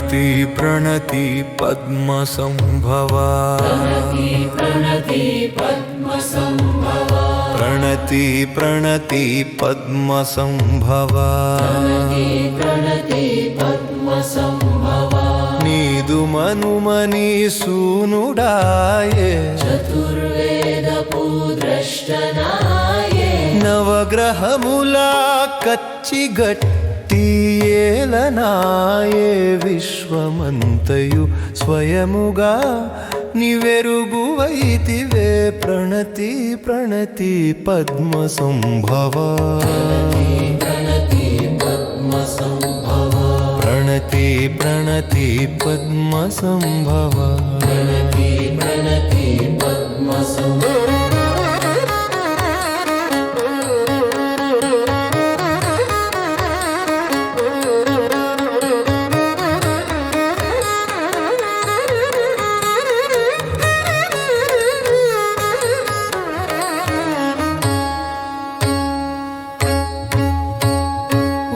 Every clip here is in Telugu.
प्रणति प्रणति पद्मसंभवा प्रणति पद्मसंभवा प्रणति प्रणति पद्मसंभवा प्रणति पद्मसंभवा नीदु मनुमनि सूनुडाये चतुर्वेद पूद्रष्टनाये नवग्रहमुला कच्चिगट्टी ఏలనాయే విశ్వమంతయు స్వయముగా నివెరుగువైతివే ప్రణతి ప్రణతి పద్మసంభవా प्रणति पद्मसंभवा ప్రణతి ప్రణతి పద్మసంభవా प्रणति प्रणति पद्मसंभवा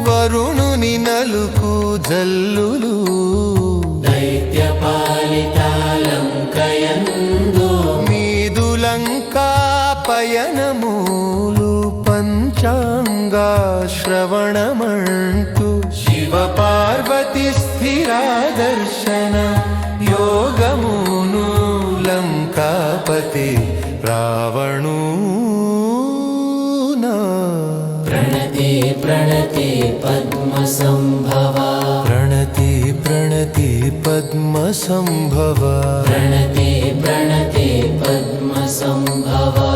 వరుణుని నలుకు జల్లులు దైత్యపాలితాలంకయందు మీదులంకా పయనమూలు పంచాంగా శ్రవణమంటూ శివ పార్వతి స్థిరాదర్శన యోగమును లంకాపతి రావణూనా प्रणति प्रणति पद्मसंभवा प्रणति प्रणति पद्मसंभवा प्रणति प्रणति पद्मसंभवा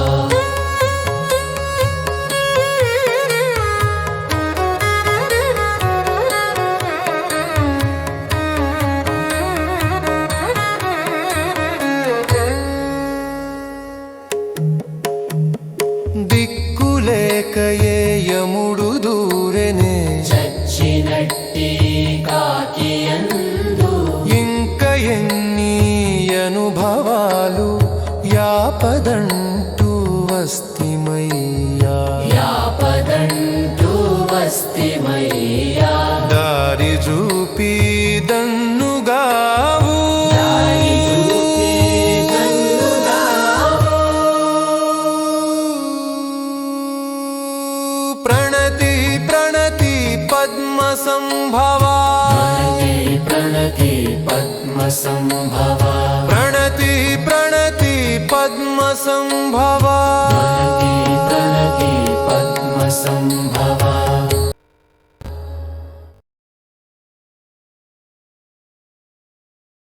దిక్కులేకయే యముడు దూరెనే చచ్చినట్టి కాకియందు ఇంక ఎన్ని అనుభవాలు యాపదంటూ వస్తిమయ్యా యాపదంటూ వస్తిమయ్యా దారి చూపి దన్నుగావు ప్రణతి ప్రణతి పద్మసంభవా प्रणति पद्मसंभवा ప్రణతి ప్రణతి పద్మసంభవా प्रणति पद्मसंभवा